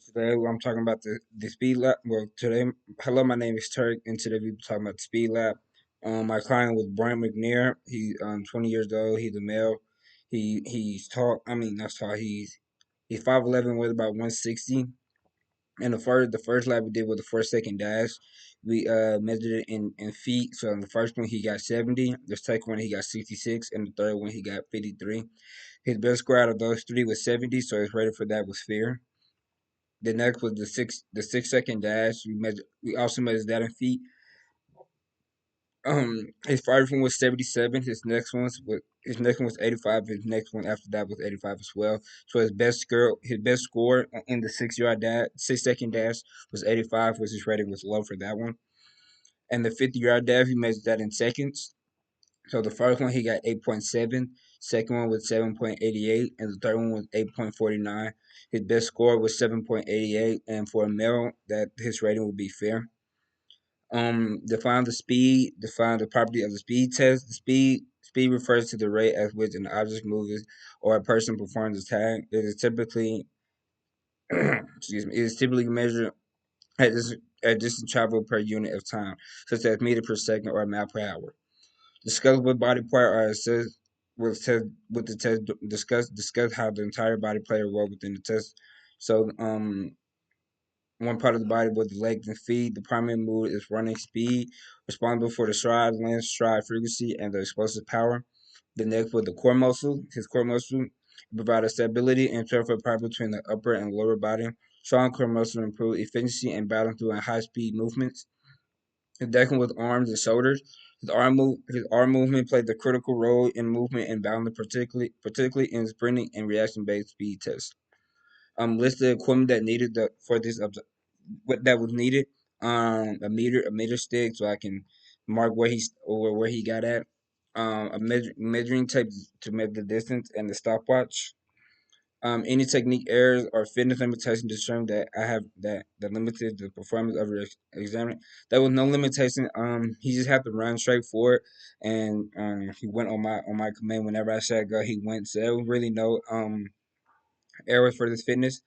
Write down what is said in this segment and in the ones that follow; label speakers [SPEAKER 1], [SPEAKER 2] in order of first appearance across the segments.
[SPEAKER 1] Today I'm talking about the speed lab. Well, today, hello, my name is Turk, and today we'll be talking about the speed lab. My client was Brian McNair. He's 20 years old. He's a male. He's tall. I mean, not tall. He's 5'11", with about 160. And the first lab we did was the 4 second dash. We measured it in feet. So in the first one he got 70. The second one he got 66, and the third one he got 53. His best score out of those three was 70, so his rating for that was fair. The next was the 6 second dash. We also measured that in feet. His first one was 77. His next one was 85. His next one after that was 85 as well. So his best score in the 6 yard dash, 6 second dash was 85, which his rating was low for that one. And the 50 yard dash, we measured that in seconds. So the first one he got 8.7, second one was 7.88, and the third one was 8.49. His best score was 7.88, and for a male, that his rating would be fair. Define the speed. Define the property of the speed test. The speed refers to the rate at which an object moves or a person performs a task. It is typically excuse me. It is typically measured at distance traveled per unit of time, such as meter per second or mile per hour. Discuss what body part are assessed with the test. Discuss how the entire body play a role within the test. So one part of the body with the legs and feet. The primary move is running speed, responsible for the stride length, stride frequency, and the explosive power. The next with the core muscle. His core muscle provides stability and transfer power between the upper and lower body. Strong core muscle improve efficiency and balance during high speed movements. His decking with arms and shoulders. His arm movement played the critical role in movement and balance, particularly in sprinting and reaction based speed tests. List the equipment that needed for this what that was needed. A meter stick so I can mark where he got at. A measuring tape to measure the distance, and the stopwatch. Any technique errors or fitness limitations determined that I have that limited the performance of the examiner. There was no limitation. He just had to run straight forward, and he went on my command. Whenever I said go, he went. So there was really no errors for this fitness.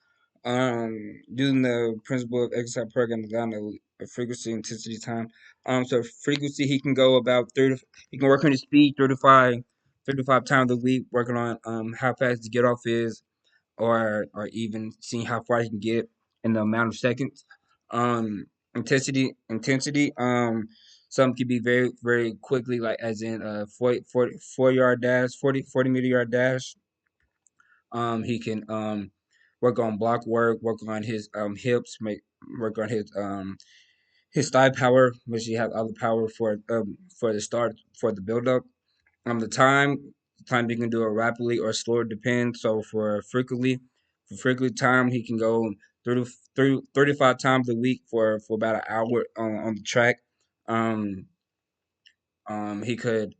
[SPEAKER 1] Using the principle of exercise program down the frequency, intensity, time. So frequency, he can go about 30. He can work on his speed 35 times a week, working on how fast to get off is, or even seeing how far he can get in the amount of seconds. Intensity. Some can be very very quickly, like as in 4 yard dash, 40 meter yard dash. He can work on block work, work on his hips, work on his thigh power, which he has other power for the start, for the build up. The time he can do it rapidly or slower depends. So for frequently time, he can go 35 times a week for about an hour on the track. Um, he could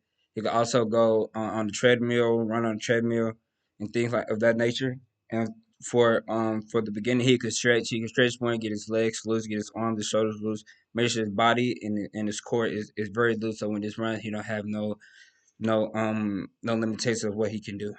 [SPEAKER 1] also go on the treadmill, run on the treadmill, and things like of that nature. And for the beginning, he could stretch. He could stretch more, get his legs loose, get his arms, his shoulders loose. Make sure his body and his core is very loose. So when this runs, he don't have no limitations of what he can do.